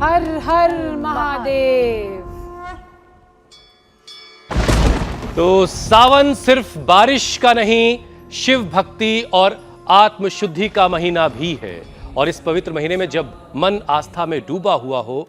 हर हर महादेव। तो सावन सिर्फ बारिश का नहीं, शिव भक्ति और आत्मशुद्धि का महीना भी है। और इस पवित्र महीने में जब मन आस्था में डूबा हुआ हो,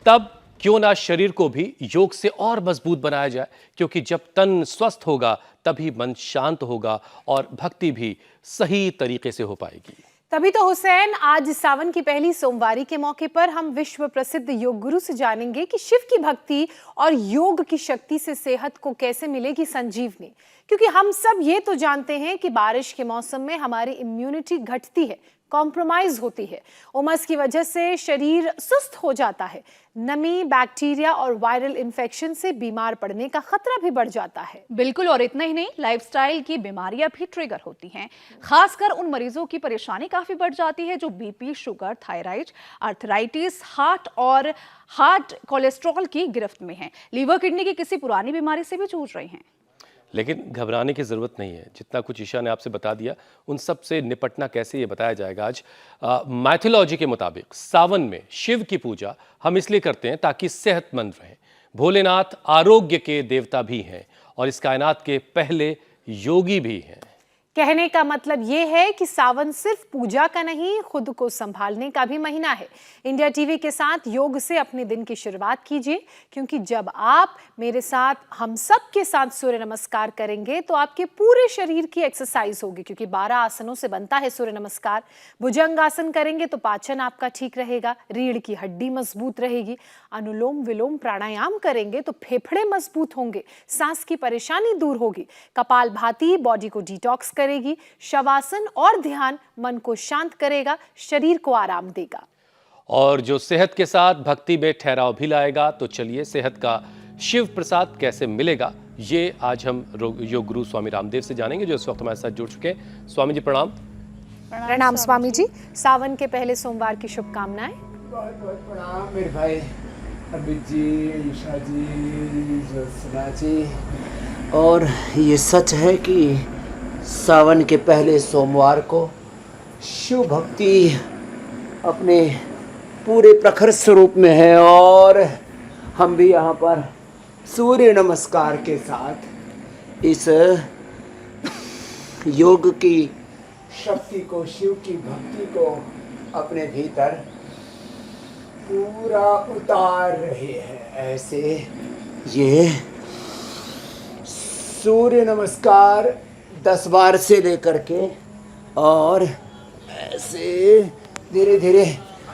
तब क्यों ना शरीर को भी योग से और मजबूत बनाया जाए, क्योंकि जब तन स्वस्थ होगा तभी मन शांत होगा और भक्ति भी सही तरीके से हो पाएगी। तभी तो हुसैन, आज सावन की पहली सोमवारी के मौके पर हम विश्व प्रसिद्ध योग गुरु से जानेंगे कि शिव की भक्ति और योग की शक्ति से सेहत को कैसे मिलेगी संजीवनी। क्योंकि हम सब ये तो जानते हैं कि बारिश के मौसम में हमारी इम्यूनिटी घटती है, कॉम्प्रोमाइज होती है। उमस की वजह से शरीर सुस्त हो जाता है। नमी, बैक्टीरिया और वायरल इन्फेक्शन से बीमार पड़ने का खतरा भी बढ़ जाता है। बिल्कुल, और इतना ही नहीं, लाइफस्टाइल की बीमारियां भी ट्रिगर होती हैं। खासकर उन मरीजों की परेशानी काफी बढ़ जाती है जो BP, sugar, thyroid, arthritis, heart cholesterol की गिरफ्त में हैं। लीवर, किडनी की किसी पुरानी बीमारी से भी जूझ रहे हैं। लेकिन घबराने की ज़रूरत नहीं है। जितना कुछ ईशा ने आपसे बता दिया, उन सब से निपटना कैसे ये बताया जाएगा आज। माइथोलॉजी के मुताबिक सावन में शिव की पूजा हम इसलिए करते हैं ताकि सेहतमंद रहें। भोलेनाथ आरोग्य के देवता भी हैं और इस कायनात के पहले योगी भी हैं। कहने का मतलब ये है कि सावन सिर्फ पूजा का नहीं, खुद को संभालने का भी महीना है। इंडिया टीवी के साथ योग से अपने दिन की शुरुआत कीजिए, क्योंकि जब आप मेरे साथ, हम सब के साथ सूर्य नमस्कार करेंगे तो आपके पूरे शरीर की एक्सरसाइज होगी। क्योंकि 12 आसनों से बनता है सूर्य नमस्कार। भुजंग आसन करेंगे तो पाचन आपका ठीक रहेगा, रीढ़ की हड्डी मजबूत रहेगी। अनुलोम विलोम प्राणायाम करेंगे तो फेफड़े मजबूत होंगे, सांस की परेशानी दूर होगी। कपालभाति बॉडी को डिटॉक्स करेगी। शवासन और ध्यान मन को शांत करेगा, शरीर को आराम देगा। और जो सेहत के साथ भक्ति में ठहराव भी लाएगा। तो चलिए, सेहत का शिव प्रसाद कैसे मिलेगा, ये आज हम योग गुरु स्वामी रामदेव से जानेंगे, जो इस वक्त हमारे साथ जुड़ चुके हैं। स्वामी जी प्रणाम। प्रणाम स्वामी जी। सावन के पहले सोमवार की शुभकामनाएं। बहुत बहुत प्रणाम मेरे भाई अमित जी, ईशा जी, ज्योत्सना जी। और ये सच है कि सावन के पहले सोमवार को शिव भक्ति अपने पूरे प्रखर स्वरूप में है। और हम भी यहाँ पर सूर्य नमस्कार के साथ इस योग की शक्ति को, शिव की भक्ति को अपने भीतर पूरा उतार रहे हैं। ऐसे ये सूर्य नमस्कार 10 बार से लेकर के और ऐसे धीरे धीरे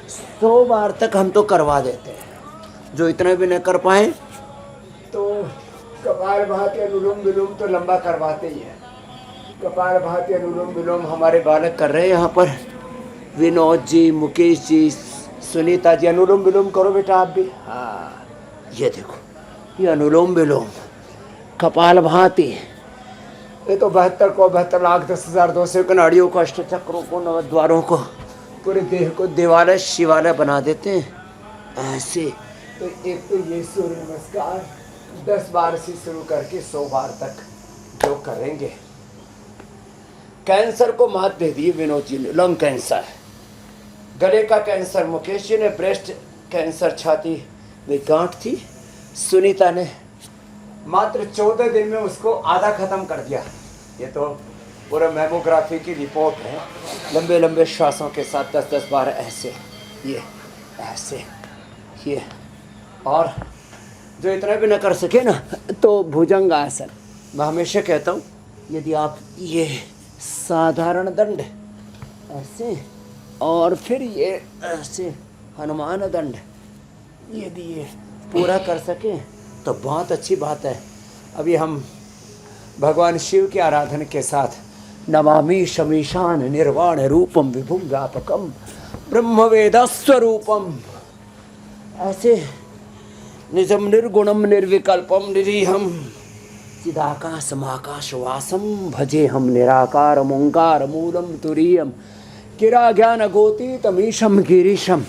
100 बार तक हम तो करवा देते हैं। जो इतना भी न कर पाए तो कपालभाति, अनुलोम विलोम तो लंबा करवाते ही हैं। कपालभाति, अनुलोम विलोम हमारे बालक कर रहे हैं यहाँ पर। विनोद जी, मुकेश जी, सुनीता जी, अनुलोम विलोम करो बेटा आप भी। हाँ, ये देखो, ये अनुलोम विलोम, कपालभाति, ये तो 72 लाख 10,200 के नाड़ियों को, अष्टचक्रों को, नवद्वारों को, पूरे देह को देवालय शिवालय बना देते हैं ऐसे। तो एक तो ये सूर्य नमस्कार 10 बार से शुरू करके 100 बार तक जो करेंगे। कैंसर को मात दे दी विनोद जी ने, लंग कैंसर, गले का कैंसर मुकेश जी ने, ब्रेस्ट कैंसर, छाती में गांठ थी सुनीता ने, मात्र 14 दिन में उसको आधा खत्म कर दिया। ये तो पूरा मैमोग्राफी की रिपोर्ट है। लंबे लंबे श्वासों के साथ 10-10 बार ऐसे, ये ऐसे, ये। और जो इतना भी न कर सके ना, तो भुजंग आसन। मैं हमेशा कहता हूँ, यदि आप ये साधारण दंड ऐसे और फिर ये ऐसे हनुमान दंड, यदि ये पूरा कर सके तो बहुत अच्छी बात है। अभी हम भगवान शिव की आराधना के साथ नमामि शमीशान निर्वाण रूपम विभुम व्यापकम ब्रह्म वेदस्वरूपम, ऐसे निजम निर्गुणम निर्विकल्पम निरीहम चिदाकाशमाकाशवासम भजे हम निराकार ओंकार मूलम तुरीयम किरा ज्ञान गोतीतमीशम गिरीशम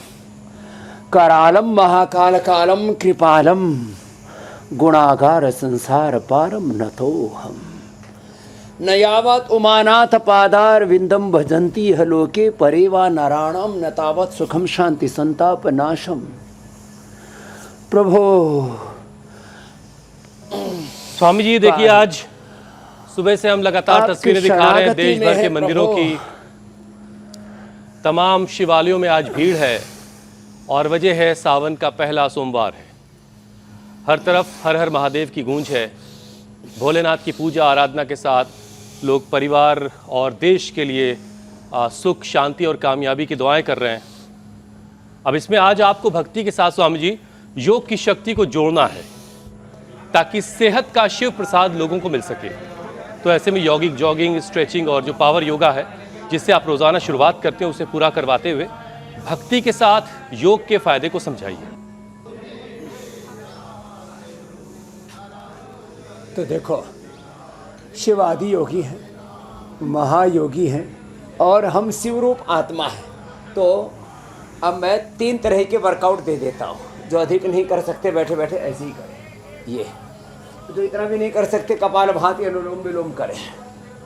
करालम महाकाल कालम कृपालम गुणागार संसार पारम नतो हम। न यावत् उमानाथ पादार विंदम भजंती ह लोके परे वा नारायणम न तावत् सुखम शांति संताप नाशम। प्रभो स्वामी जी देखिए, आज सुबह से हम लगातार आपकी तस्वीरें दिखा रहे हैं शरणागति देश में भर है के मंदिरों प्रभु। की। तमाम शिवालयों में आज भीड़ है और वजह है सावन का पहला सोमवार है। हर तरफ हर हर महादेव की गूंज है। भोलेनाथ की पूजा आराधना के साथ लोग परिवार और देश के लिए सुख शांति और कामयाबी की दुआएं कर रहे हैं। अब इसमें आज आपको भक्ति के साथ स्वामी जी योग की शक्ति को जोड़ना है ताकि सेहत का शिव प्रसाद लोगों को मिल सके। तो ऐसे में यौगिक जॉगिंग, स्ट्रेचिंग और जो पावर योगा है जिससे आप रोजाना शुरुआत करते हैं उसे पूरा करवाते हुए भक्ति के साथ योग के फायदे को समझाइए। तो देखो, शिव आदि योगी हैं, महायोगी हैं और हम शिवरूप आत्मा हैं। तो अब मैं 3 तरह के वर्कआउट दे देता हूँ। जो अधिक नहीं कर सकते बैठे बैठे ऐसे ही करें। ये जो इतना भी नहीं कर सकते कपालभाति अनुलोम विलोम करें।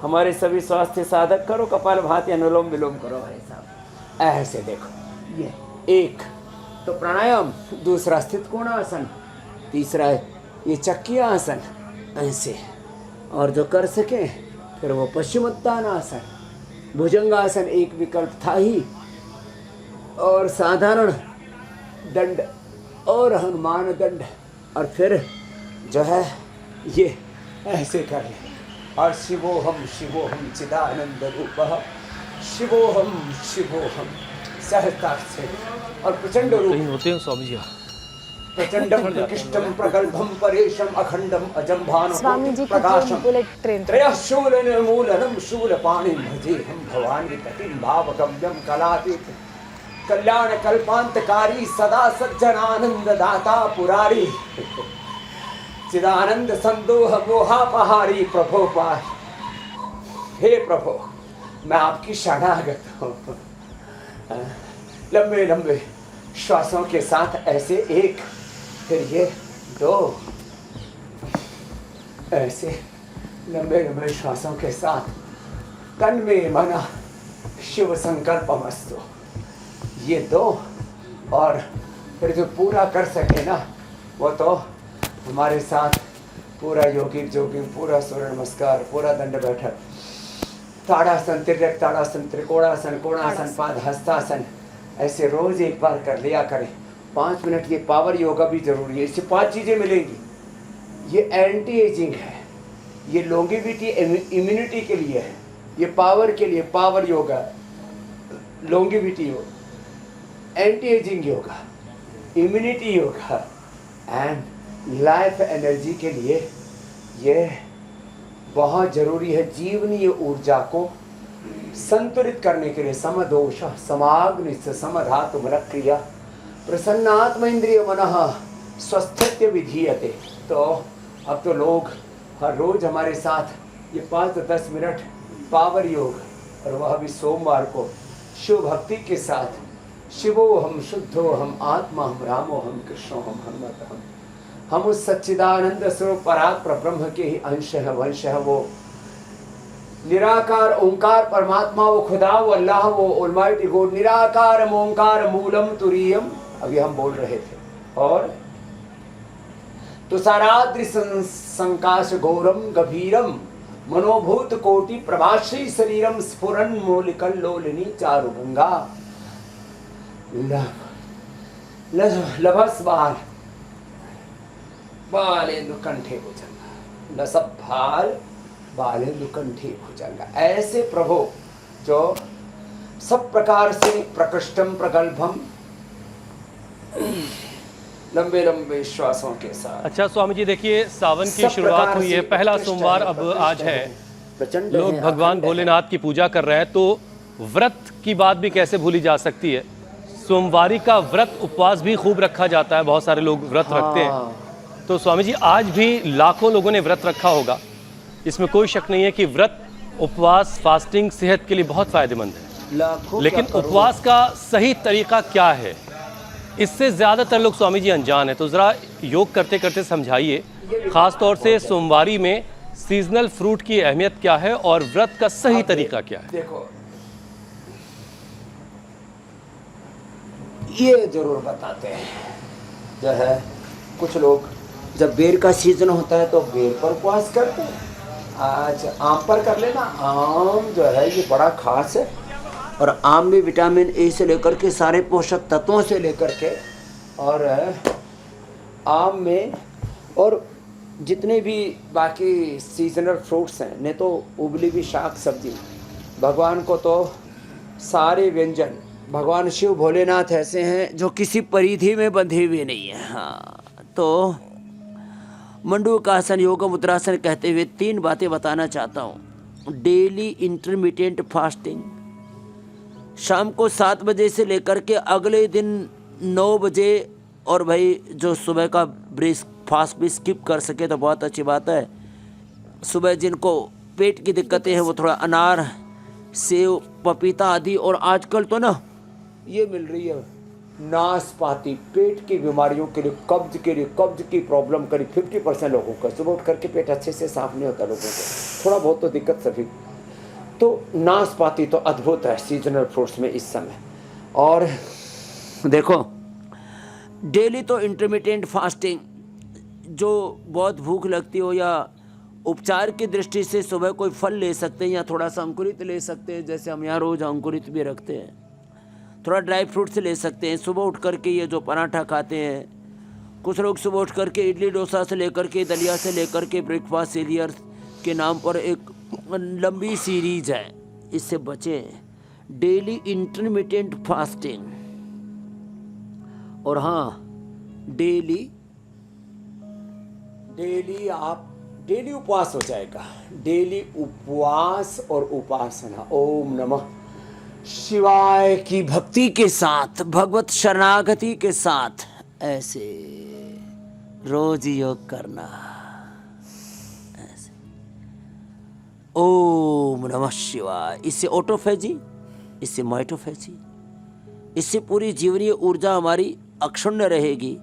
हमारे सभी स्वास्थ्य साधक करो कपालभाति अनुलोम विलोम करो भाई साहब। ऐसे देखो, ये एक तो प्राणायाम, दूसरा स्थित कोणासन, तीसरा ये चक्की आसन ऐसे, और जो कर सके फिर वो पश्चिमोत्तानासन, भुजंगासन एक विकल्प था ही, और साधारण दंड और हनुमान दंड, और फिर जो है ये ऐसे कर ले। और शिवोहम शिवोहम चिदानंद रूपः शिवोहम सहजता से और प्रचंड रूप कहीं होते हैं स्वामी जी। प्रचंडम प्रकृष्टम प्रगल्भम परेशम अखंडम अजम भानु स्वामी जी की प्रकाशम बुलेट ट्रेन त्रयशूल निर्मूलनम शूलपाणि भजे हम भवानी पतिं भावगम्यम कलातीत कल्याण कल्पांतकारी सदा सज्जनानंद दाता पुरारी चिदानंद संदोह मोहापहारी प्रभो पाहि। हे प्रभु, मैं आपकी शरणागत हूँ। लंबे लंबे श्वासों के साथ ऐसे एक, फिर ये 2, ऐसे लंबे लंबे श्वासों के साथ तन में मना शिव संकल्पमस्तु, ये 2, और फिर जो पूरा कर सके ना वो तो हमारे साथ पूरा योगिक जोगिंग, पूरा सूर्य नमस्कार, पूरा दंड बैठक, ताड़ासन, तिर्यक ताड़ासन, त्रिकोणासन, कोणासन, पाद हस्तासन, ऐसे रोज एक बार कर लिया करें। 5 मिनट ये पावर योगा भी जरूरी है। इससे 5 चीजें मिलेंगी। ये एंटी एजिंग है, ये लॉन्गेविटी इम्यूनिटी के लिए है, ये पावर के लिए power yoga, longevity yoga, anti ageing yoga, immunity yoga and life energy के लिए ये बहुत जरूरी है। जीवनीय ऊर्जा को संतुलित करने के लिए समदोष समाग्नि समधातु क्रिया प्रसन्नात्म इंद्रिय मनः स्वस्थित्य विधीयते। तो अब तो लोग हर रोज हमारे साथ ये 5 से 10 मिनट पावर योग, और वह भी सोमवार को शिव भक्ति के साथ, शिवो हम शुद्धो हम आत्मा हम रामो हम कृष्णो हम हनुमत हम उस सच्चिदानंद स्वरूप परात्पर ब्रह्म के ही अंश है, वंश है। वो निराकार ओंकार परमात्मा, वो खुदा, वो अल्लाह, वो ऑलमाइटी गॉड, निराकार ओंकार मूलम तुरीयम, अभी हम बोल रहे थे। और तुषाराद्रि संकाश घोरम गभीरम मनोभूत कोटि प्रभाश्री शरीरम स्फुरन मोलिकल लोलिनी चारु गंगा लभस बाल बालेंदु कंठे भुजंगा लसभाल बालेंदु कंठे भुजंगा। ऐसे प्रभु जो सब प्रकार से प्रकृष्टम प्रगल्भम लंबे लंबे श्वासों के साथ। अच्छा स्वामी जी देखिए, सावन की शुरुआत हुई है, पहला सोमवार अब आज है, लोग भगवान भोलेनाथ की पूजा कर रहे हैं, तो व्रत की बात भी कैसे भूली जा सकती है। सोमवारी का व्रत उपवास भी खूब रखा जाता है, बहुत सारे लोग व्रत रखते हैं। तो स्वामी जी आज भी लाखों लोगों ने व्रत रखा होगा, इसमें कोई शक नहीं है कि व्रत उपवास फास्टिंग सेहत के लिए बहुत फायदेमंद है, लेकिन उपवास का सही तरीका क्या है, इससे ज़्यादातर लोग स्वामी जी अनजान है। तो ज़रा योग करते करते समझाइए, ख़ास तौर से सोमवारी में सीजनल फ्रूट की अहमियत क्या है और व्रत का सही तरीका क्या है? देखो, ये जरूर बताते हैं। जो है कुछ लोग जब बेर का सीजन होता है तो बेर पर उपवास करते हैं। आज आम पर कर लेना। आम जो है ये बड़ा खास है और आम में विटामिन ए से लेकर के सारे पोषक तत्वों से लेकर के, और आम में और जितने भी बाकी सीजनल फ्रूट्स हैं, नहीं तो उबली भी शाक सब्जी, भगवान को तो सारे व्यंजन, भगवान शिव भोलेनाथ ऐसे हैं जो किसी परिधि में बंधे हुए नहीं है। हाँ, तो मंडूकासन, योग मुद्रासन कहते हुए 3 बातें बताना चाहता हूँ। डेली इंटरमिटेंट फास्टिंग, शाम को 7 बजे से लेकर के अगले दिन 9 बजे, और भाई जो सुबह का ब्रेकफास्ट भी स्किप कर सके तो बहुत अच्छी बात है। सुबह जिनको पेट की दिक्कतें हैं वो थोड़ा अनार, सेव, पपीता आदि, और आजकल तो ना ये मिल रही है नाशपाती, पेट की बीमारियों के लिए, कब्ज के लिए, कब्ज की प्रॉब्लम करीब 50% लोगों का सुबह उठ करके पेट अच्छे से साफ नहीं होता लोगों को, थोड़ा बहुत तो दिक्कत सभी। तो नाशपाती तो अद्भुत है सीजनल फ्रूट्स में इस समय। और देखो, डेली तो इंटरमिटेंट फास्टिंग, जो बहुत भूख लगती हो या उपचार की दृष्टि से सुबह कोई फल ले सकते हैं या थोड़ा सा अंकुरित ले सकते हैं, जैसे हम यहाँ रोज़ अंकुरित भी रखते हैं। थोड़ा ड्राई फ्रूट्स ले सकते हैं। सुबह उठ करके ये जो पराठा खाते हैं, कुछ लोग सुबह उठ करके इडली डोसा से लेकर के, दलिया से लेकर के ब्रेकफास्ट सीरियल्स के नाम पर एक लंबी सीरीज है, इससे बचें। डेली इंटरमिटेंट फास्टिंग, और हाँ, डेली आप डेली उपवास हो जाएगा। डेली उपवास और उपासना, ओम नमः शिवाय की भक्ति के साथ, भगवत शरणागति के साथ ऐसे रोज योग करना। ऐसे ओम नमः शिवाय। इससे ऑटोफेजी, इससे माइटोफेजी, इससे पूरी जीवनीय ऊर्जा हमारी अक्षुण्ण रहेगी,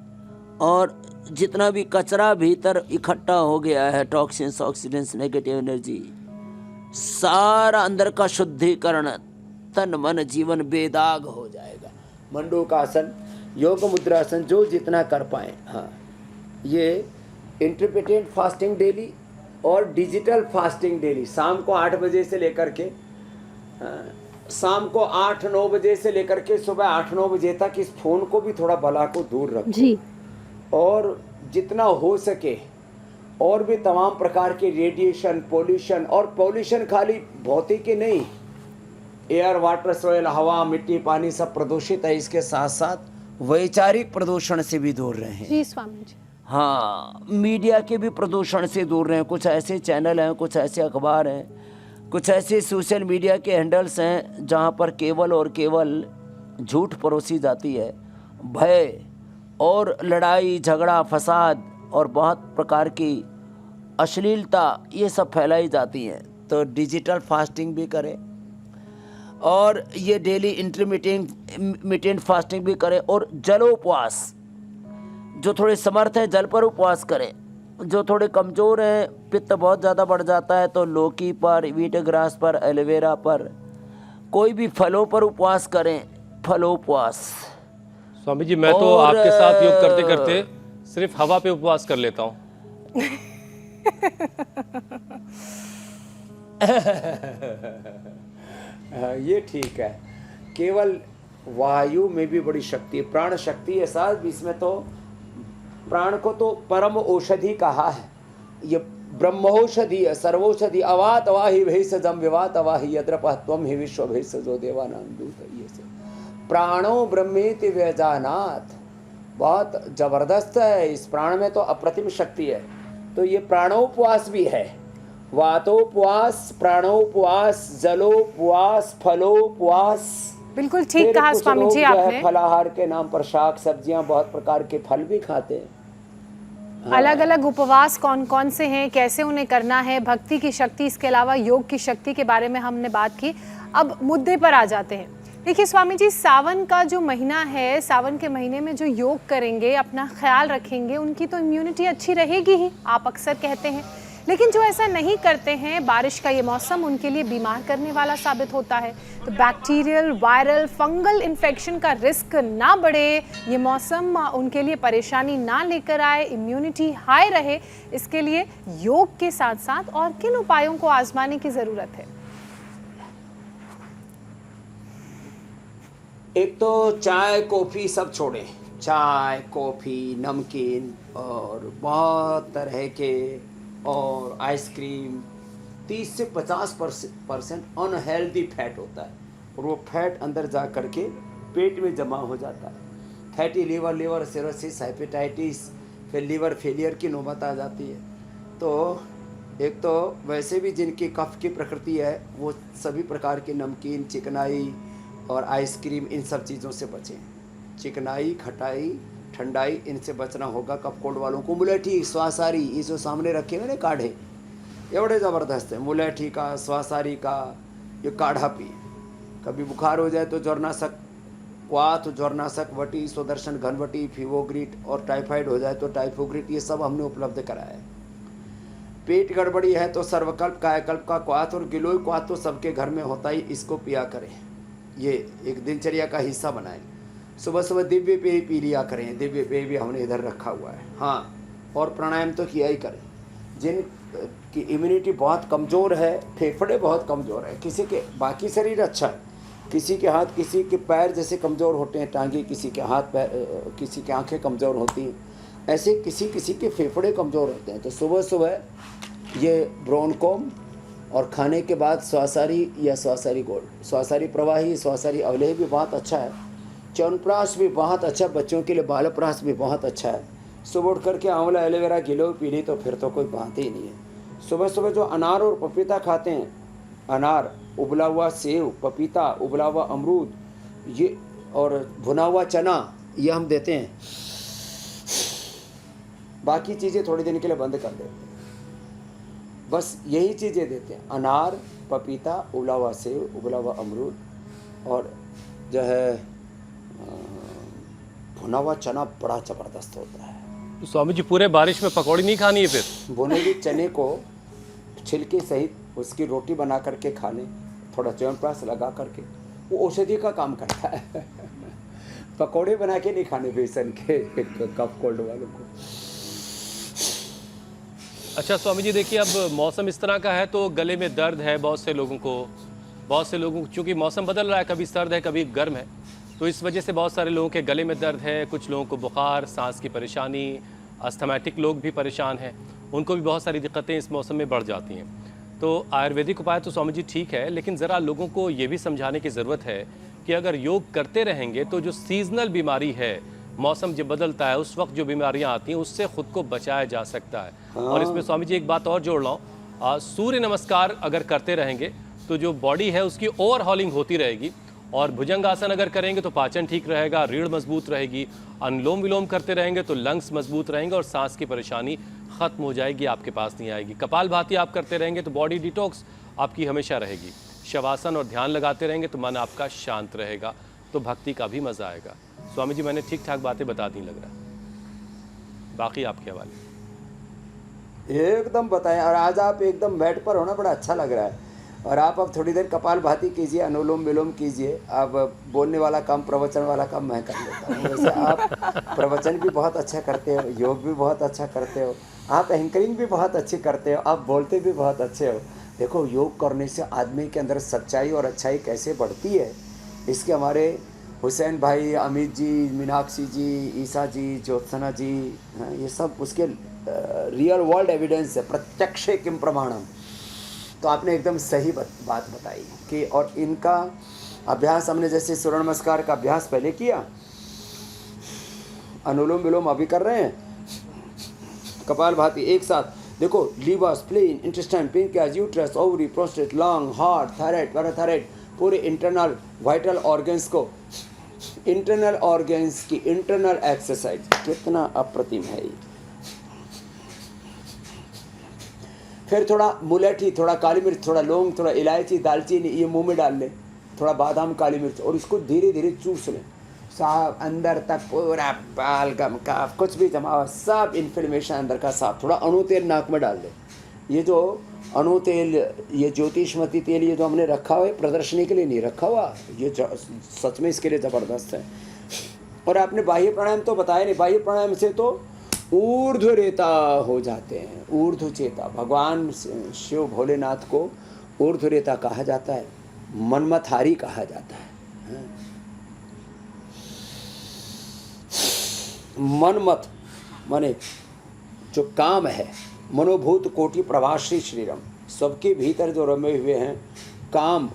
और जितना भी कचरा भीतर इकट्ठा हो गया है, टॉक्सिन्स, ऑक्सीडेंट्स, नेगेटिव एनर्जी, सारा अंदर का शुद्धिकरण, तन मन जीवन बेदाग हो जाएगा। मंडूकासन, योग मुद्रासन जो जितना कर पाए। हाँ, ये इंटरमिटेंट फास्टिंग डेली और डिजिटल फास्टिंग डेली, शाम को 8 बजे से लेकर के, शाम को 8-9 बजे से लेकर के सुबह 8-9 बजे तक इस फोन को भी थोड़ा भला को दूर रखो जी। और जितना हो सके और भी तमाम प्रकार के रेडिएशन, पोल्यूशन, और पोल्यूशन खाली भौतिक ही नहीं, एयर, वाटर, सॉइल, हवा, मिट्टी, पानी सब प्रदूषित है। इसके साथ साथ वैचारिक प्रदूषण से भी दूर रहें जी स्वामी जी। हाँ, मीडिया के भी प्रदूषण से दूर रहें। कुछ ऐसे चैनल हैं, कुछ ऐसे अखबार हैं, कुछ ऐसे सोशल मीडिया के हैंडल्स हैं जहाँ पर केवल और केवल झूठ परोसी जाती है, भय और लड़ाई झगड़ा फसाद और बहुत प्रकार की अश्लीलता ये सब फैलाई जाती हैं। तो डिजिटल फास्टिंग भी करें और ये डेली इंटरमिटेंट फास्टिंग भी करें, और जलोपवास, जो थोड़े समर्थ हैं जल पर उपवास करें, जो थोड़े कमज़ोर हैं, पित्त बहुत ज़्यादा बढ़ जाता है तो लौकी पर, वीट ग्रास पर, एलोवेरा पर, कोई भी फलों पर उपवास करें, फलोपवास। स्वामी जी, मैं तो आपके साथ योग करते करते सिर्फ हवा पे उपवास कर लेता हूँ। ये ठीक है। केवल वायु में भी बड़ी शक्ति है, प्राण शक्ति है साहब। इसमें तो प्राण को तो परम औषधि कहा है, ये ब्रह्मौषधि है, सर्वौषधि। अवात अवाहि भेषजम विवात अवाहि यद्रपः त्वं हि विश्व भेषजो देवानां दूत। ये से प्राणो ब्रह्मेति व्यजानात्, बहुत जबरदस्त है। इस प्राण में तो अप्रतिम शक्ति है। तो ये प्राणोपवास भी है, वातोपवास, प्राणोपवास, जलोपवास, फलोपवास। बिल्कुल ठीक कहा स्वामी जी आपने। फलाहार के नाम पर शाक सब्जियां, बहुत प्रकार के फल भी खाते हैं। हाँ। अलग अलग उपवास कौन कौन से हैं, कैसे उन्हें करना है, भक्ति की शक्ति, इसके अलावा योग की शक्ति के बारे में हमने बात की। अब मुद्दे पर आ जाते हैं। देखिए स्वामी जी, सावन का जो महीना है, सावन के महीने में जो योग करेंगे, अपना ख्याल रखेंगे, उनकी तो इम्यूनिटी अच्छी रहेगी ही, आप अक्सर कहते हैं। लेकिन जो ऐसा नहीं करते हैं, बारिश का ये मौसम उनके लिए बीमार करने वाला साबित होता है। तो बैक्टीरियल, वायरल, फंगल इन्फेक्शन का रिस्क ना बढ़े, ये मौसम उनके लिए परेशानी ना लेकर आए, इम्यूनिटी हाई रहे, इसके लिए योग के साथ साथ और किन उपायों को आजमाने की ज़रूरत है? एक तो चाय कॉफ़ी सब छोड़ें, चाय कॉफ़ी नमकीन और बहुत तरह के और आइसक्रीम। 30 से 50% अनहेल्दी फैट होता है और वो फैट अंदर जा कर के पेट में जमा हो जाता है। फैटी लीवर सिरोसिस, हेपेटाइटिस, फिर लीवर फेलियर की नौबत आ जाती है। तो एक तो वैसे भी जिनकी कफ की प्रकृति है वो सभी प्रकार के नमकीन, चिकनाई और आइसक्रीम, इन सब चीज़ों से बचें। चिकनाई, खटाई, ठंडाई, इनसे बचना होगा। कफ कोल्ड वालों को मुलेठी, स्वासारी, ये जो सामने रखे हुए ना काढ़े, ये बड़े ज़बरदस्त है। मुलेठी का, स्वासारी का ये काढ़ा पिए। कभी बुखार हो जाए तो ज्वरनाशक, क्वाथ, ज्वरनाशक, वटी, सुदर्शन घनवटी, फीवोग्रिट, और टाइफाइड हो जाए तो टाइफोग्रिट, ये सब हमने उपलब्ध कराया है। पेट गड़बड़ी है तो सर्वकल्प, कायाकल्प का क्वाथ और गिलोय क्वाथ तो सबके घर में होता ही, इसको पिया करें। ये एक दिनचर्या का हिस्सा बनाएं। सुबह सुबह दिव्य पेय पी लिया करें। दिव्य पेय भी हमने इधर रखा हुआ है। हाँ, और प्राणायाम तो किया ही करें। जिन की इम्यूनिटी बहुत कमज़ोर है, फेफड़े बहुत कमज़ोर है, किसी के बाकी शरीर अच्छा है, किसी के हाथ, किसी के पैर जैसे कमज़ोर होते हैं, टांगे, किसी के हाथ पैर, किसी की आंखें कमज़ोर होती हैं, ऐसे किसी के फेफड़े कमज़ोर होते हैं। तो सुबह सुबह ये ब्रोनकोम और खाने के बाद स्वासारी या स्वासारी गोल्ड, स्वासारी प्रवाही, स्वासारी अवलेह भी बहुत अच्छा है। च्यवनप्राश भी बहुत अच्छा, बच्चों के लिए बालप्राश भी बहुत अच्छा है। सुबह उठ करके आंवला, एलोवेरा, गिलोय पी ली तो फिर तो कोई बात ही नहीं है। सुबह सुबह जो अनार और पपीता खाते हैं, अनार, उबला हुआ सेव, पपीता, उबला हुआ अमरूद, ये और भुना हुआ चना, ये हम देते हैं। बाकी चीज़ें थोड़ी दिन के लिए बंद कर देते हैं, बस यही चीज़ें देते हैं। अनार, पपीता, उबला हुआ सेव, उबला हुआ अमरूद और जो है भुना हुआ चना बड़ा ज़बरदस्त होता है। तो स्वामी जी पूरे बारिश में पकौड़ी नहीं खानी है फिर? भुने हुए चने को छिलके सहित उसकी रोटी बना करके खा लें, थोड़ा च्यवनप्राश लगा करके, वो औषधि का काम करता है। पकौड़े बना के नहीं खाने बेसन के कफ कोल्ड वालों को। अच्छा स्वामी जी, देखिए अब मौसम इस तरह का है तो गले में दर्द है बहुत से लोगों को, चूँकि मौसम बदल रहा है, कभी सर्द है कभी गर्म है, तो इस वजह से बहुत सारे लोगों के गले में दर्द है, कुछ लोगों को बुखार, सांस की परेशानी, अस्थमैटिक लोग भी परेशान हैं, उनको भी बहुत सारी दिक्कतें इस मौसम में बढ़ जाती हैं। तो आयुर्वेदिक उपाय तो स्वामी जी ठीक है, लेकिन ज़रा लोगों को ये भी समझाने की ज़रूरत है कि अगर योग करते रहेंगे तो जो सीजनल बीमारी है, मौसम जब बदलता है उस वक्त जो बीमारियां आती हैं उससे खुद को बचाया जा सकता है। और इसमें स्वामी जी एक बात और जोड़ लाऊं, सूर्य नमस्कार अगर करते रहेंगे तो जो बॉडी है उसकी ओवरहॉलिंग होती रहेगी, और भुजंग आसन अगर करेंगे तो पाचन ठीक रहेगा, रीढ़ मजबूत रहेगी, अनुलोम विलोम करते रहेंगे तो लंग्स मजबूत रहेंगे और सांस की परेशानी खत्म हो जाएगी, आपके पास नहीं आएगी। कपालभाति आप करते रहेंगे तो बॉडी डिटॉक्स आपकी हमेशा रहेगी। शवासन और ध्यान लगाते रहेंगे तो मन आपका शांत रहेगा, तो भक्ति का भी मजा आएगा। स्वामी जी मैंने ठीक ठाक बातें बता दी लग रहा है, बाकी आपके हवाले। एकदम बताएं। और आज आप एकदम बेड पर होना बड़ा अच्छा लग रहा है। और आप अब थोड़ी देर कपालभाति कीजिए, अनुलोम विलोम कीजिए। अब बोलने वाला काम, प्रवचन वाला काम मैं कर लेता हूँ। वैसे आप प्रवचन भी बहुत अच्छा करते हो, योग भी बहुत अच्छा करते हो, आप एंकरिंग भी बहुत अच्छी करते हो, आप बोलते भी बहुत अच्छे हो। देखो, योग करने से आदमी के अंदर सच्चाई और अच्छाई कैसे बढ़ती है, इसके हमारे हुसैन भाई, अमित जी, मीनाक्षी जी, ईसा जी, ज्योत्सना जी, ये सब उसके रियल वर्ल्ड एविडेंस है। प्रत्यक्षे किम प्रमाणम। तो आपने एकदम सही बात बताई कि, और इनका अभ्यास हमने जैसे सूर्य नमस्कार का अभ्यास पहले किया, अनुलोम विलोम अभी कर रहे हैं, कपालभाति एक साथ। देखो, liver, spleen, intestine, pancreas, uterus, ovary, prostate, lung, heart, thyroid, parathyroid, पूरे इंटरनल वाइटल ऑर्गन्स को, इंटरनल ऑर्गन्स की इंटरनल एक्सरसाइज कितना अप्रतिम है ये। फिर थोड़ा मुलेठी, थोड़ा काली मिर्च, थोड़ा लौंग, थोड़ा इलायची, दालचीनी, ये मुंह में डाल लें, थोड़ा बादाम, काली मिर्च, और इसको धीरे धीरे चूस लें। साफ अंदर तक पूरा बालगम, काफ, कुछ भी जमा हुआ सब इन्फ्लेमेशन अंदर का साफ। थोड़ा अणु तेल नाक में डाल दें, ये जो अणु तेल, ये ज्योतिषमती तेल, ये जो हमने रखा हुआ है प्रदर्शनी के लिए नहीं रखा हुआ, ये सच में इसके लिए ज़बरदस्त है। और आपने बाह्य प्राणायाम तो बताया नहीं, बाह्य प्राणायाम से तो ऊर्ध्व रेता हो जाते हैं, ऊर्ध्व चेता। भगवान शिव भोलेनाथ को ऊर्ध्व रेता कहा जाता है, मनमथारी कहा जाता है। मनमथ माने जो काम है, मनोभूत कोटि प्रभाश्री श्रीराम, सबके भीतर जो रमे हुए हैं काम,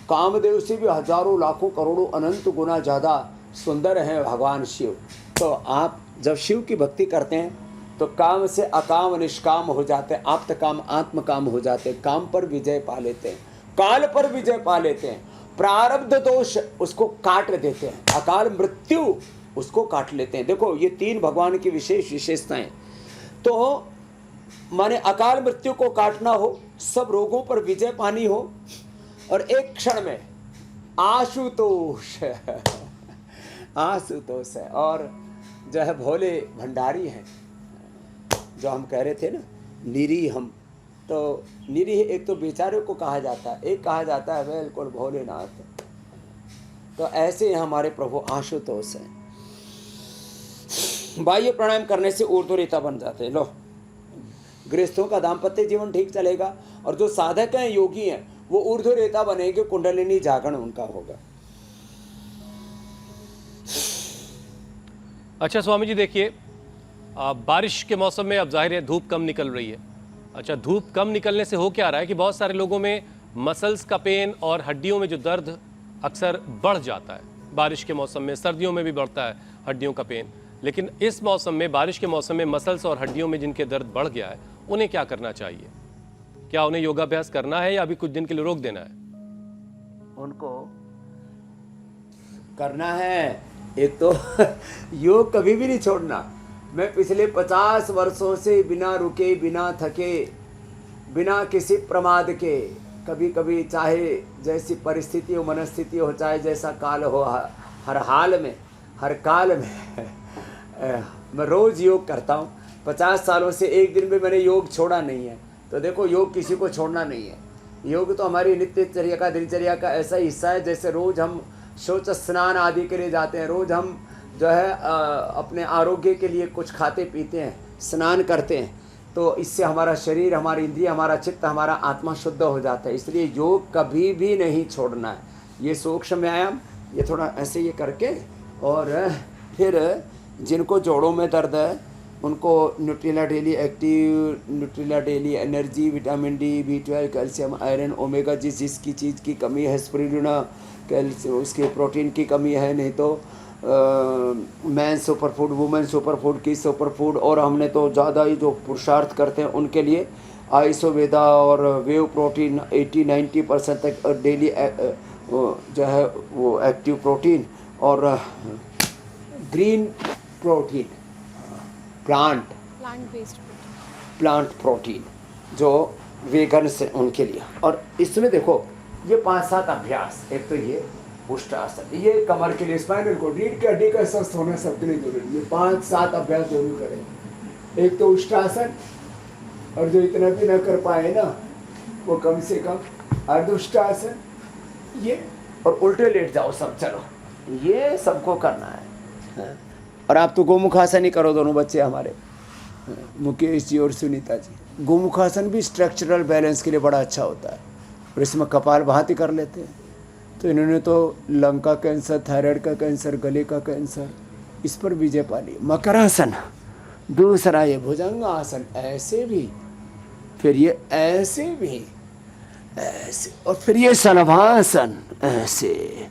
कामदेव से भी हजारों लाखों करोड़ों अनंत गुना ज़्यादा सुंदर हैं भगवान शिव। तो आप जब शिव की भक्ति करते हैं तो काम से अकाम निष्काम हो जाते हैं, आप्त काम आत्म काम हो जाते हैं, काम पर विजय पा लेते हैं, काल पर विजय पा लेते हैं, प्रारब्ध दोष उसको काट देते हैं, अकाल मृत्यु उसको काट लेते हैं। देखो ये तीन भगवान की विशेष विशेषताएं। तो माने अकाल मृत्यु को काटना हो, सब रोगों पर विजय पानी हो, और एक क्षण में आशुतोष आशुतोष है। और जो है भोले भंडारी हैं, जो हम कह रहे थे ना निरीह, हम तो निरीह एक तो बेचारे को कहा जाता है, एक कहा जाता है बिल्कुल भोलेनाथ। तो ऐसे हमारे प्रभु आशुतोष हैं। बाह्य प्राणायाम करने से ऊर्ध्वरेता बन जाते हैं। लो, गृहस्थों का दाम्पत्य जीवन ठीक चलेगा, और जो साधक हैं, योगी हैं, वो ऊर्ध्वरेता बनेंगे, कुंडलिनी जागरण उनका होगा। अच्छा स्वामी जी देखिए, बारिश के मौसम में अब जाहिर है धूप कम निकल रही है। अच्छा, धूप कम निकलने से हो क्या रहा है कि बहुत सारे लोगों में मसल्स का पेन और हड्डियों में जो दर्द अक्सर बढ़ जाता है। बारिश के मौसम में, सर्दियों में भी बढ़ता है हड्डियों का पेन, लेकिन इस मौसम में, बारिश के मौसम में मसल्स और हड्डियों में जिनके दर्द बढ़ गया है, उन्हें क्या करना चाहिए? क्या उन्हें योगाभ्यास करना है या अभी कुछ दिन के लिए रोक देना है? उनको करना है। एक तो योग कभी भी नहीं छोड़ना। मैं पिछले 50 वर्षों से बिना रुके, बिना थके, बिना किसी प्रमाद के, कभी कभी चाहे जैसी परिस्थिति हो, मनस्थिति हो, चाहे जैसा काल हो, हर हाल में, हर काल में मैं रोज़ योग करता हूँ। 50 सालों से एक दिन भी मैंने योग छोड़ा नहीं है। तो देखो, योग किसी को छोड़ना नहीं है। योग तो हमारी नित्यचर्या का, दिनचर्या का ऐसा हिस्सा है जैसे रोज़ हम शौच स्नान आदि के लिए जाते हैं, रोज़ हम जो है अपने आरोग्य के लिए कुछ खाते पीते हैं, स्नान करते हैं। तो इससे हमारा शरीर, हमारी इंद्रिय, हमारा चित्त, हमारा आत्मा शुद्ध हो जाता है। इसलिए योग कभी भी नहीं छोड़ना है। ये सूक्ष्म व्यायाम, ये थोड़ा ऐसे ये करके, और फिर जिनको जोड़ों में दर्द है उनको Nutrela daily active, Nutrela daily energy, vitamin D, B12, calcium, iron, omega, जिसकी चीज़ की कमी है, स्पिरुलिना, कैल्शियम, उसके प्रोटीन की कमी है, नहीं तो man super food, women super food, की सुपर फूड। और हमने तो ज़्यादा ही जो पुरुषार्थ करते हैं उनके लिए आइसोवेदा और वेव प्रोटीन 80-90% तक डेली जो है वो एक्टिव प्रोटीन, और ग्रीन प्रोटीन, प्लांट प्रोटीन जो वेगन से उनके लिए। और इसमें देखो ये 5-7 अभ्यास, एक तो ये उष्टासन, ये कमर के लिए, स्पाइनल कोड, रीढ़ की हड्डी का स्वस्थ होना सबके लिए जरूरी है। ये 5-7 अभ्यास जरूर करें। एक तो उष्टासन, और जो इतना भी न कर पाए ना वो कम से कम अर्धउष्टासन, ये, और उल्टे लेट जाओ सब। चलो, ये सबको करना है। और आप तो गोमुखासन ही करो, दोनों बच्चे हमारे, मुकेश जी और सुनीता जी। गोमुखासन भी स्ट्रक्चरल बैलेंस के लिए बड़ा अच्छा होता है, और इसमें कपालभाति कर लेते हैं। तो इन्होंने तो लंग का कैंसर, थायराइड का कैंसर, गले का कैंसर, इस पर विजय पा ली। मकरासन, दूसरा ये भुजंगासन, ऐसे भी, फिर ये ऐसे भी, ऐसे, और फिर ये शलभासन, ऐसे।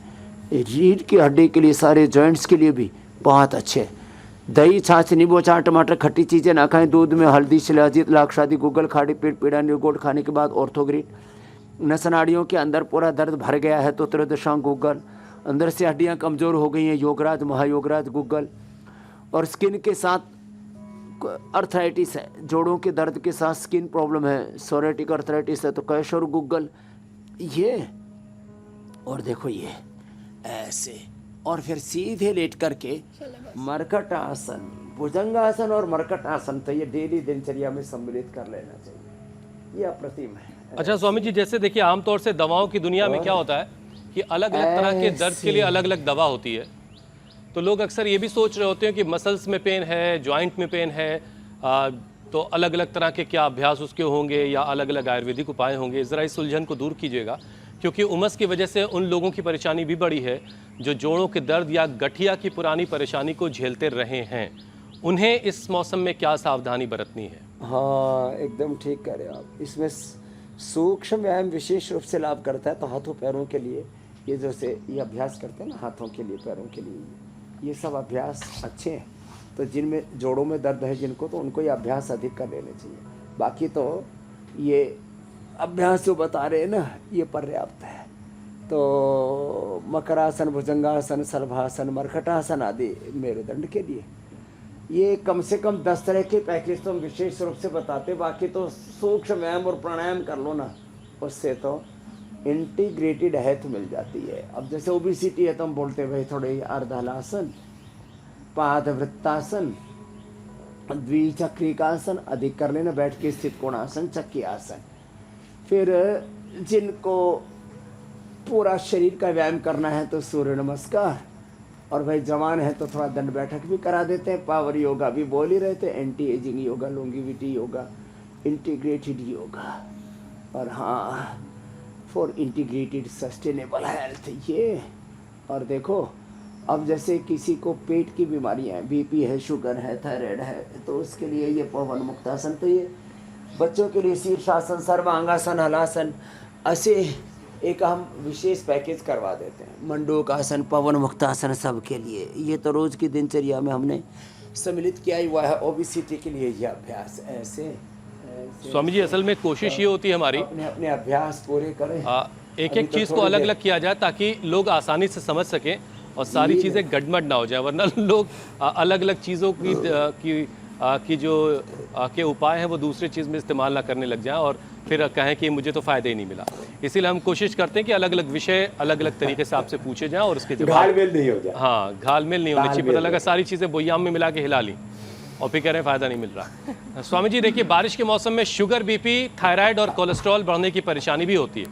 रीढ़ की हड्डी के लिए, सारे जॉइंट्स के लिए भी बहुत अच्छे। दही, छाछ, नींबू अचार, टमाटर, खट्टी चीज़ें ना खाएं। दूध में हल्दी, शिलाजीत, लाक्षादी, गुग्गल, खाड़ी, पेट पीड़ा, निर्गोट खाने के बाद ऑर्थोग्रीन। नस नाड़ियों के अंदर पूरा दर्द भर गया है तो त्रयोदशांग गुग्गल। अंदर से हड्डियां कमज़ोर हो गई हैं, योगराज, महायोगराज, गुग्गल। और स्किन के साथ अर्थराइटिस है, जोड़ों के दर्द के साथ स्किन प्रॉब्लम है, सोरेटिक अर्थराइटिस है तो कैशोर गुग्गल, ये। और देखो ये ऐसे, और फिर सीधे लेट करके मरकट आसन, भुजंगासन और मरकट आसन, तो ये डेली दिनचर्या में सम्मिलित कर लेना चाहिए। ये अप्रतिम है। अच्छा स्वामी जी, जैसे देखिए आमतौर से दवाओं की दुनिया में क्या होता है कि अलग अलग तरह के दर्द के लिए अलग अलग दवा होती है। तो लोग अक्सर ये भी सोच रहे होते हैं कि मसल्स में पेन है, जॉइंट में पेन है, तो अलग अलग तरह के क्या अभ्यास उसके होंगे या अलग अलग आयुर्वेदिक उपाय होंगे। ज़रा इस उलझन को दूर कीजिएगा, क्योंकि उमस की वजह से उन लोगों की परेशानी भी बड़ी है जो जोड़ों के दर्द या गठिया की पुरानी परेशानी को झेलते रहे हैं। उन्हें इस मौसम में क्या सावधानी बरतनी है? हाँ, एकदम ठीक कह रहे हो आप। इसमें सूक्ष्म व्यायाम विशेष रूप से लाभ करता है। तो हाथों पैरों के लिए ये जैसे ये अभ्यास करते हैं ना, हाथों के लिए, पैरों के लिए, ये सब अभ्यास अच्छे हैं। तो जिनमें जोड़ों में दर्द है जिनको, तो उनको ये अभ्यास अधिक कर लेने चाहिए। बाकी तो ये अभ्यास जो बता रहे हैं ना, ये पर्याप्त है। तो मकरासन, भुजंगासन, सलभासन, मरकटासन आदि मेरुदंड के लिए ये कम से कम 10 तरह के पैकेज तो हम विशेष रूप से बताते। बाकी तो सूक्ष्म व्यायाम और प्राणायाम कर लो ना, उससे तो इंटीग्रेटेड हेल्थ मिल जाती है। अब जैसे ओबेसिटी है तो हम बोलते भाई थोड़े अर्धहलासन, पादवृत्तासन, द्विचक्रिकासन अधिक कर लेना, बैठ के स्थित कोणासन, चक्की आसन। फिर जिनको पूरा शरीर का व्यायाम करना है तो सूर्य नमस्कार, और भाई जवान है तो थोड़ा दंड बैठक भी करा देते हैं। पावर योगा भी बोल ही रहे थे, anti ageing yoga, longevity yoga, integrated yoga, और हाँ फॉर इंटीग्रेटेड सस्टेनेबल हेल्थ ये। और देखो अब जैसे किसी को पेट की बीमारियाँ हैं, बीपी है, शुगर है, थायराइड है, तो उसके लिए ये पवन मुक्तासन। तो ये बच्चों के लिए शीर्षासन, सर्वांगासन, हलासन, ऐसे एक हम विशेष पैकेज करवा देते हैं। मंडूकासन, पवन मुक्तासन सब के लिए। ये तो रोज़ की दिनचर्या में हमने सम्मिलित किया ही हुआ है। ओबेसिटी के लिए ये अभ्यास ऐसे स्वामी जी, असल में कोशिश ये होती है हमारी अपने अपने अभ्यास पूरे करें। एक एक चीज़ को अलग अलग किया जाए ताकि लोग आसानी से समझ सकें और सारी चीज़ें गड़बड़ ना हो जाए, वरना लोग अलग अलग चीज़ों की जो के उपाय हैं वो दूसरी चीज़ में इस्तेमाल ना करने लग जाएं और फिर कहें कि मुझे तो फ़ायदा ही नहीं मिला। इसीलिए हम कोशिश करते हैं कि अलग अलग विषय अलग अलग तरीके से आपसे पूछे जाएं और उसके जवाब घालमेल नहीं हो जाए। हाँ, घालमेल नहीं होनी चाहिए। पता लगा सारी चीज़ें बोयाम में मिला के हिला ली और फिर कह रहे हैं फ़ायदा नहीं मिल रहा। स्वामी जी देखिए, बारिश के मौसम में शुगर, बीपी, थायराइड और कोलेस्ट्रॉल बढ़ने की परेशानी भी होती है।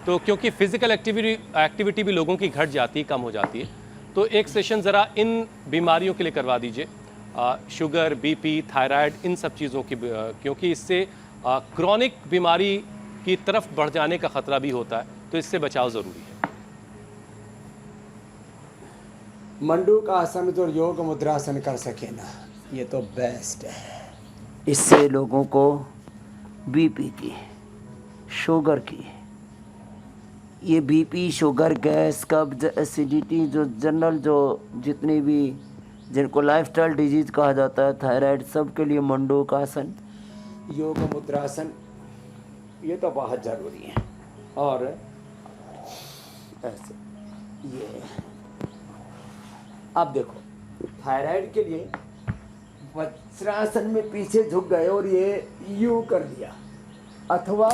तो क्योंकि फिजिकल एक्टिविटी भी लोगों की घट जाती है, कम हो जाती है, तो एक सेशन ज़रा इन बीमारियों के लिए करवा दीजिए, शुगर, बीपी, थायराइड, इन सब चीज़ों की, क्योंकि इससे क्रॉनिक बीमारी की तरफ बढ़ जाने का ख़तरा भी होता है, तो इससे बचाव ज़रूरी है। मंडू का आसन जो योग मुद्रासन कर सके ना, ये तो बेस्ट है। इससे लोगों को बीपी की, शुगर की, ये बीपी, शुगर, गैस, कब्ज, एसिडिटी, जो जनरल जो जितनी भी जिनको लाइफस्टाइल डिजीज कहा जाता है, थायराइड, सब के लिए मंडू का आसन, योग मुद्रासन ये तो बहुत ज़रूरी है। और ऐसे ये अब देखो थायराइड के लिए वज्रासन में पीछे झुक गए और ये यूं कर दिया, अथवा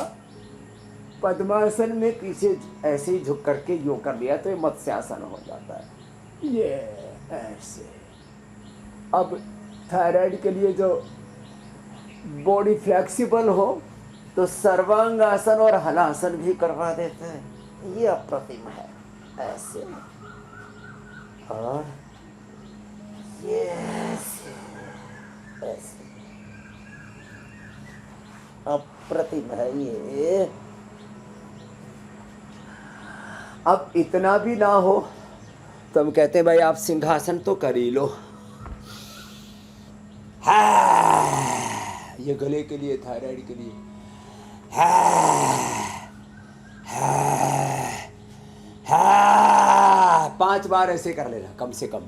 पद्मासन में पीछे ऐसे ही झुक करके यूं कर लिया, तो ये मत्स्यासन हो जाता है। ये ऐसे। अब थायराइड के लिए जो बॉडी फ्लेक्सिबल हो तो सर्वांगासन और हलासन भी करवा देते हैं। ये अप्रतिम है। ऐसे और ये ऐसे ऐसे अप्रतिम है ये। अब इतना भी ना हो तो हम कहते हैं भाई आप सिंहासन तो कर ही लो। ये गले के लिए, थायराइड के लिए। 5 बार ऐसे कर लेना कम से कम,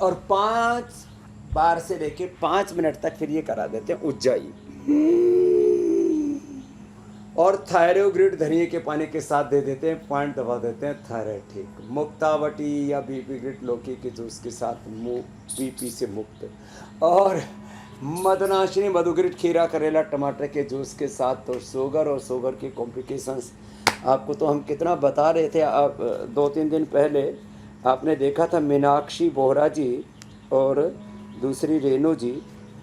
और 5 बार से लेके 5 मिनट तक फिर ये करा देते हैं उज्जाई। और थायरोग्रिड धनिए के पानी के साथ दे देते हैं, पॉइंट दबा देते हैं, थायराइड ठीक। मुक्तावटी या बीपी ग्रिड लौकी के जूस के साथ बीपी से मुक्त। और मदनाशिनी, मधुग्रिड, खीरा, करेला, टमाटर के जूस के साथ तो शुगर और शुगर की कॉम्प्लिकेशंस आपको तो हम कितना बता रहे थे। आप 2-3 दिन पहले आपने देखा था मीनाक्षी बोहरा जी और दूसरी रेणु जी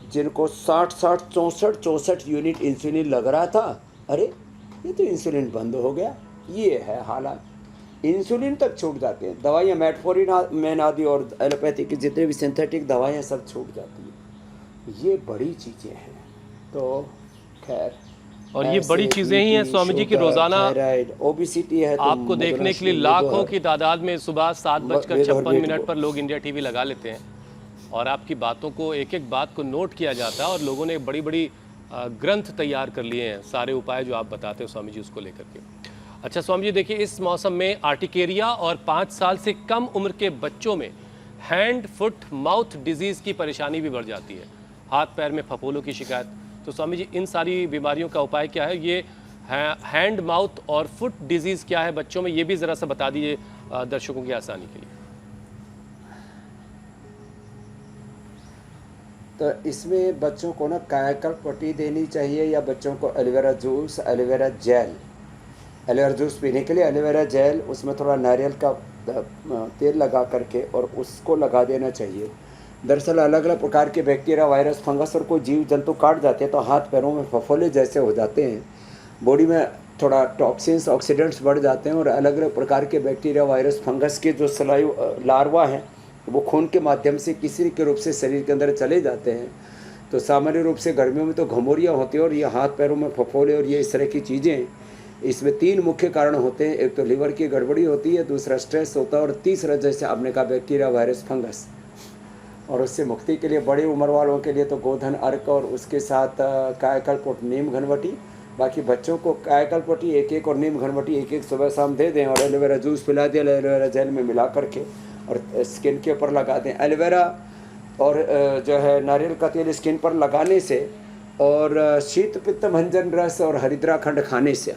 जिनको 60 64 यूनिट इंसुलिन लग रहा था, अरे ये तो इंसुलिन बंद हो गया। ये है हालात, इंसुलिन तक छूट जाते हैं। दवाइयाँ मेटफोर्मिन आदि और एलोपैथी की जितने भी सिंथेटिक दवाइयाँ सब छूट जाती हैं। ये बड़ी चीज़ें हैं। तो खैर, और ये बड़ी चीजें ही हैं स्वामी जी की रोजाना ओबिसिटी है तो आपको देखने के लिए लाखों की तादाद में सुबह 7:56 पर लोग इंडिया टीवी लगा लेते हैं और आपकी बातों को, एक एक बात को नोट किया जाता है और लोगों ने बड़ी बड़ी ग्रंथ तैयार कर लिए हैं, सारे उपाय जो आप बताते हो स्वामी जी उसको लेकर के। अच्छा स्वामी जी, देखिए इस मौसम में आर्टिकेरिया और 5 साल से कम उम्र के बच्चों में हैंड फुट माउथ डिजीज़ की परेशानी भी बढ़ जाती है, हाथ पैर में फफोलों की शिकायत। तो स्वामी जी इन सारी बीमारियों का उपाय क्या है? ये हैंड माउथ और फुट डिजीज़ क्या है बच्चों में, ये भी ज़रा सा बता दीजिए दर्शकों की आसानी के लिए। तो इसमें बच्चों को ना कायाकल्प पट्टी देनी चाहिए या बच्चों को aloe vera juice, aloe vera gel, aloe vera juice पीने के लिए एलोवेरा जेल, उसमें थोड़ा नारियल का तेल लगा करके और उसको लगा देना चाहिए। दरअसल अलग अलग प्रकार के बैक्टीरिया, वायरस, फंगस और कोई जीव जंतु काट जाते हैं तो हाथ पैरों में फफोले जैसे हो जाते हैं, बॉडी में थोड़ा टॉक्सिन्स, ऑक्सीडेंट्स बढ़ जाते हैं और अलग अलग प्रकार के बैक्टीरिया, वायरस, फंगस के जो सलाइव लार्वा हैं वो खून के माध्यम से किसी के रूप से शरीर के अंदर चले जाते हैं। तो सामान्य रूप से गर्मियों में तो घमौरियाँ होती है और ये हाथ पैरों में फफोले और ये इस तरह की चीज़ें। इसमें 3 मुख्य कारण होते हैं। एक तो लिवर की गड़बड़ी होती है, दूसरा स्ट्रेस होता है और तीसरा जैसे आपने कहा बैक्टीरिया, वायरस, फंगस। और उससे मुक्ति के लिए बड़ी उम्र वालों के लिए तो गोधन अर्क और उसके साथ कायाकल्प और नीम घनवटी। बाकी बच्चों को कायाकल्प पट्टी 1-1 और नीम घनवटी 1-1 सुबह शाम दे दें और एलोवेरा जूस पिला दिया एलोवेरा जेल में मिला करके और स्किन के ऊपर लगा दें। एलोवेरा और जो है नारियल का तेल स्किन पर लगाने से और शीत पित्त भंजन रस और हरिद्राखंड खाने से,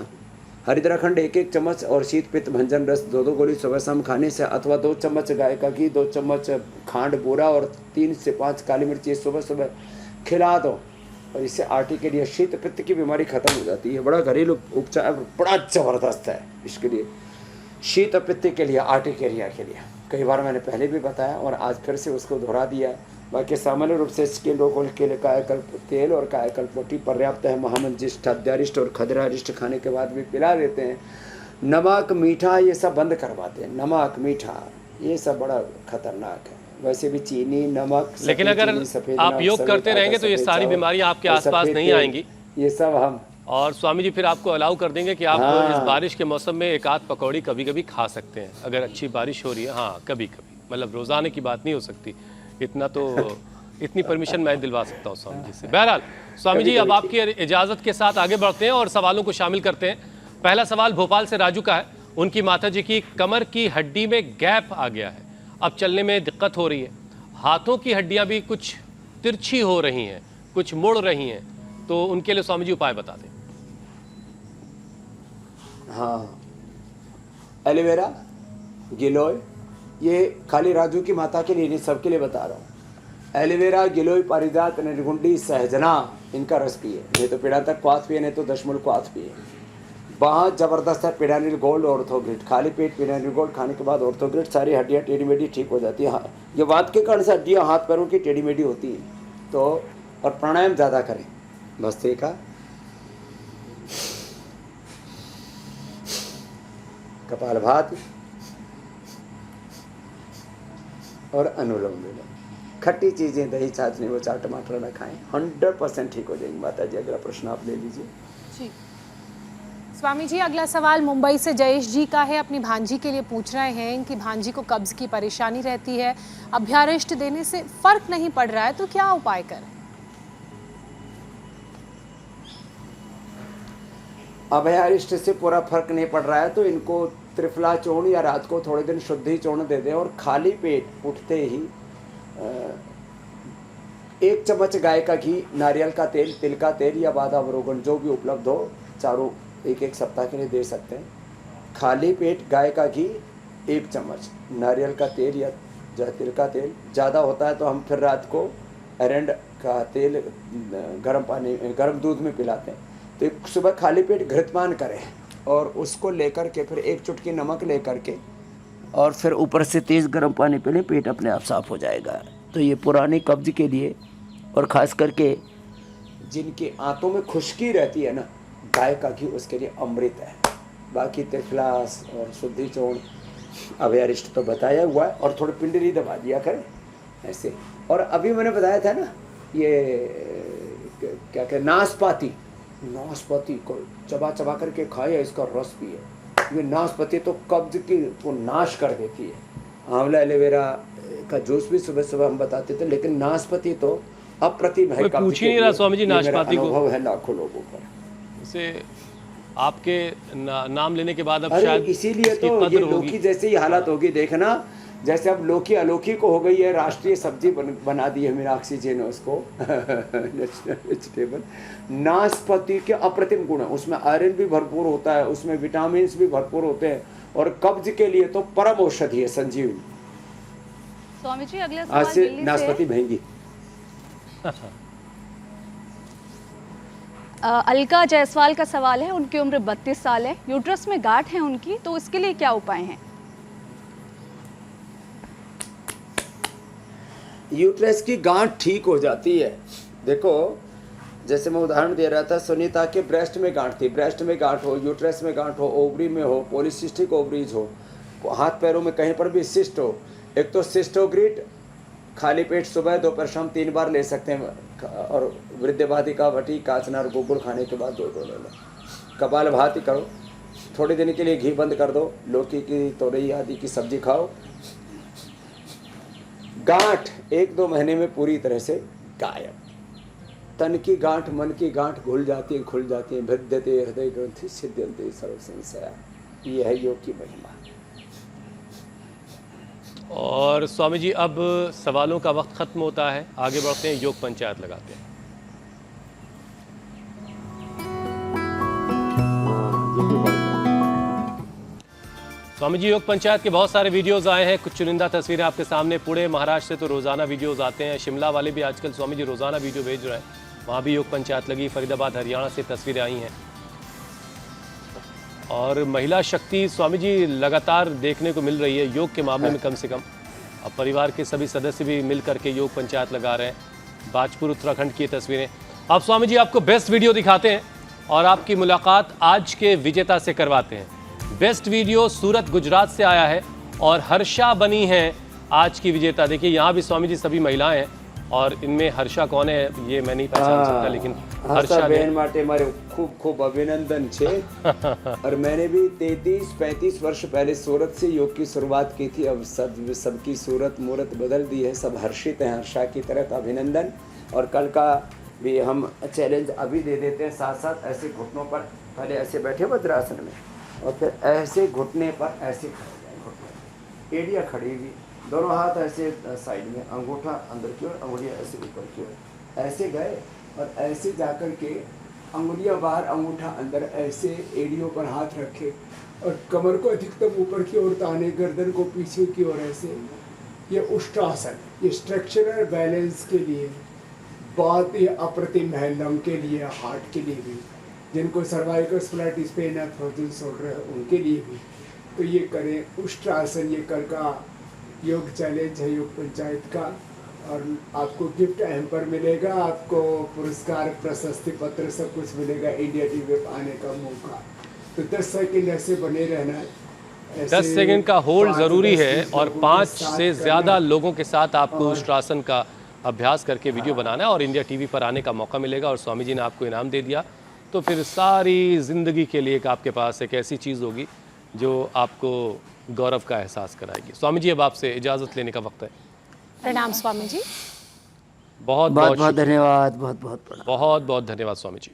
हरिद्राखंड 1-1 चम्मच और शीत पित्त भंजन रस 2-2 गोली सुबह शाम खाने से, अथवा 2 चम्मच गाय का घी, 2 चम्मच खांड बूरा और 3 से 5 काली मिर्ची सुबह सुबह खिला दो और इससे आर्टिकेरिया, शीत पित्त की बीमारी खत्म हो जाती है। बड़ा घरेलू उपचार बड़ा ज़बरदस्त है इसके लिए, शीत पित्त के लिए, आर्टिकेरिया के लिए। कई बार मैंने पहले भी बताया और आज फिर से उसको दोहरा दिया। बाकी सामान्य रूप से स्किन रोगों के लिए कायाकल्प तेल और कायाकल्प पट्टी पर्याप्त है। महामंजिष्ठ, अध्यारिष्ट और खदरारिष्ट खाने के बाद भी पिला देते हैं। नमक, मीठा ये सब बंद करवाते हैं। नमक, मीठा ये सब बड़ा खतरनाक है। वैसे भी चीनी, नमक, लेकिन अगर आप योग करते रहेंगे तो ये सारी बीमारियां आपके आसपास नहीं आएंगी। ये सब हम और स्वामी जी फिर आपको अलाउ कर देंगे कि आप इस बारिश के मौसम में एक आध पकौड़ी कभी कभी खा सकते हैं, अगर अच्छी बारिश हो रही है। हाँ कभी कभी, मतलब रोजाना की बात नहीं हो सकती, इतना तो इतनी परमिशन मैं दिलवा सकता हूँ स्वामी जी से। बहरहाल स्वामी जी अब आपकी इजाज़त के साथ आगे बढ़ते हैं और सवालों को शामिल करते हैं। पहला सवाल भोपाल से राजू का है। उनकी माता जी की कमर की हड्डी में गैप आ गया है, अब चलने में दिक्कत हो रही है, हाथों की हड्डियाँ भी कुछ तिरछी हो रही हैं, कुछ मुड़ रही हैं, तो उनके लिए स्वामी जी उपाय बता दें। हाँ, एलोवेरा, गिलोय, ये खाली राजू की माता के लिए नहीं, सबके लिए बता रहा हूँ। एलोवेरा, गिलोय, पारिजात, निर्गुंडी, सहजना, इनका रस पिए, नहीं तो पीड़ांतक क्वाथ पिए, नहीं तो दशमूल क्वाथ पिए। बहुत ज़बरदस्त है पिडानिल गोल्ड, ऑर्थोग्रिड। खाली पेट पिडानिल गोल्ड खाने के बाद ऑर्थोग्रिड, सारी हड्डियाँ टेढ़ी मेढ़ी ठीक हो जाती है। ये वात के कारण से हड्डियाँ हाथ पैरों की टेढ़ी मेढ़ी होती है। तो और प्राणायाम ज़्यादा करें। बस देखा, कपालभाति और अनुलोम विलोम। खट्टी चीज़ें, दही, छाछ, नींबू, चाट, टमाटर न खाएं, 100% ठीक हो जाएंगी। माता जी अगला प्रश्न आप ले लीजिए। जी स्वामी जी, अगला सवाल मुंबई से जयेश जी का है। अपनी भांजी के लिए पूछ रहे हैं कि भांजी को कब्ज की परेशानी रहती है, अभ्यारिष्ट देने से फर्क नहीं पड़ रहा है, तो क्या उपाय करें? अभयारिष्ट से पूरा फर्क नहीं पड़ रहा है तो इनको त्रिफला चूर्ण या रात को थोड़े दिन शुद्धि चूर्ण दे दें और खाली पेट उठते ही 1 चम्मच गाय का घी, नारियल का तेल, तिल का तेल या बादाम रोगन जो भी उपलब्ध हो, चारों 1-1 सप्ताह के लिए दे सकते हैं। खाली पेट गाय का घी 1 चम्मच, नारियल का तेल या तिल का तेल, ज़्यादा होता है तो हम फिर रात को एरंड का तेल गर्म दूध में पिलाते हैं। तो सुबह खाली पेट घृतपान करें और उसको लेकर के फिर 1 चुटकी नमक लेकर के और फिर ऊपर से तेज़ गर्म पानी पी लें, पेट अपने आप साफ हो जाएगा। तो ये पुरानी कब्ज के लिए और ख़ास करके जिनके आंतों में खुश्की रहती है ना, गाय का घी उसके लिए अमृत है। बाकी तिफलास और शुद्धि चूर्ण अव्यरिष्ट तो बताया हुआ है, और थोड़ी पिंडली दबा दिया करें ऐसे। और अभी मैंने बताया था ना, ये क्या कहते नाशपाती, नाशपाती को चबा चबा करके खाए, इसका रस पिए। ये नाशपाती तो कब्ज की को नाश कर देती है। आंवला एलोवेरा का जूस भी सुबह सुबह हम बताते थे, लेकिन नाशपाती तो अप्रतिम है। पूछ ही नहीं रहा स्वामी जी नाशपाती को, अनुभव है लाखों लोगों पर। इसे आपके नाम लेने के बाद अब अरे शायद इसीलिए इसकी तो कद्र ये होगी। लौकी जैसे ही हालत होगी, देखना जैसे अब लौकी अलौकिक हो गई है, राष्ट्रीय सब्जी बना दी है मीनाक्षी जी ने उसको नेशनल वेजिटेबल। नाशपाती के अप्रतिम गुण है, उसमें आयरन भी भरपूर होता है, उसमें विटामिन भी भरपूर होते हैं, और कब्ज के लिए तो परम औषधि है, संजीवनी। स्वामी जी अगला आज सवाल से दिल्ली नाशपाती महंगी। अलका जायसवाल का सवाल है। उनकी उम्र 32 साल है, यूट्रस में गांठ है उनकी, तो इसके लिए क्या उपाय हैं? यूट्रस की गांठ ठीक हो जाती है। देखो जैसे मैं उदाहरण दे रहा था, सुनीता के ब्रेस्ट में गांठ थी, ब्रेस्ट में गांठ हो, यूट्रस में गांठ हो, ओवरी में हो, पॉलीसिस्टिक ओवरीज हो, हाथ पैरों में कहीं पर भी सिस्ट हो। एक तो सिस्टोग्रिड खाली पेट सुबह दोपहर शाम 3 बार ले सकते हैं, और वृद्धबाधिका वटी काचनार गोगुल खाने के बाद 2 ले लो। कपालभाति करो, थोड़े दिन के लिए घी बंद कर दो, लौकी की तोरई आदि की सब्जी खाओ। गांठ 1-2 महीने में पूरी तरह से गायब। तन की गांठ मन की गांठ घुल जाती है, खुल जाती है। भिद्यते हृदय ग्रंथि छिद्यन्ते सर्व संशया। ये है योग की महिमा। और स्वामी जी अब सवालों का वक्त खत्म होता है, आगे बढ़ते हैं, योग पंचायत लगाते हैं। स्वामी जी योग पंचायत के बहुत सारे वीडियोस आए हैं, कुछ चुनिंदा तस्वीरें आपके सामने। पुणे महाराष्ट्र से तो रोजाना वीडियोस आते हैं, शिमला वाले भी आजकल स्वामी जी रोजाना वीडियो भेज रहे हैं, वहाँ भी योग पंचायत लगी। फरीदाबाद हरियाणा से तस्वीरें आई हैं, और महिला शक्ति स्वामी जी लगातार देखने को मिल रही है योग के मामले में। कम से कम अब परिवार के सभी सदस्य भी मिल करके योग पंचायत लगा रहे हैं। बाजपुर उत्तराखंड की तस्वीरें। अब स्वामी जी आपको बेस्ट वीडियो दिखाते हैं और आपकी मुलाकात आज के विजेता से करवाते हैं। बेस्ट वीडियो सूरत गुजरात से आया है और हर्षा बनी है आज की विजेता। देखिए यहाँ भी स्वामी जी सभी महिलाएं हैं, और इनमें हर्षा कौन है ये मैं नहीं पहचान सकता, लेकिन हर्षा बहन माटे मारे खूब खूब अभिनंदन छे। और मैंने भी 33-35 वर्ष पहले सूरत से योग की शुरुआत की थी। अब सबकी सूरत मूरत बदल दी है, सब हर्षित हैं हर्षा की तरफ। अभिनंदन। और कल का भी हम चैलेंज अभी दे देते हैं, साथ साथ ऐसे घुटनों पर पहले ऐसे बैठे वज्रासन में, और फिर ऐसे घुटने पर ऐसे खड़े जाए, घुटने एड़िया खड़ी हुई, दोनों हाथ ऐसे साइड में, अंगूठा अंदर की ओर, अंगुलियां ऐसे ऊपर की ओर, ऐसे गए और ऐसे जाकर के अंगुलियां बाहर अंगूठा अंदर, ऐसे एड़ियों पर हाथ रखे और कमर को अधिकतम ऊपर की ओर ताने, गर्दन को पीछे की ओर ऐसे। ये उष्ट्रासन, ये स्ट्रक्चरल बैलेंस के लिए बहुत ही अप्रतिम है, लंग के लिए, हार्ट के लिए भी, जिनको सर्वाइकल स्प्लाइटिस पेन है, फ्रोजन शोल्डर है, उनके लिए भी। तो ये करें उष्ट्रासन। ये कल का योग चैलेंज है योग पंचायत का। और आपको गिफ्ट हैम्पर मिलेगा, आपको पुरस्कार प्रशस्ति पत्र सब कुछ मिलेगा, इंडिया टीवी पे आने का मौका। तो 10 सेकंड ऐसे बने रहना है। 10 सेकंड का होल्ड ज़रूरी है, और 5 से ज़्यादा लोगों के साथ आपको उष्ट्रासन का अभ्यास करके वीडियो बनाना है, और इंडिया टीवी पर आने का मौका मिलेगा। और स्वामी जी ने आपको इनाम दे दिया, तो फिर सारी ज़िंदगी के लिए आपके पास एक ऐसी चीज़ होगी जो आपको गौरव का एहसास कराएगी। स्वामी जी अब आपसे इजाज़त लेने का वक्त है। प्रणाम स्वामी जी। बहुत बहुत धन्यवाद। बहुत बहुत धन्यवाद स्वामी जी।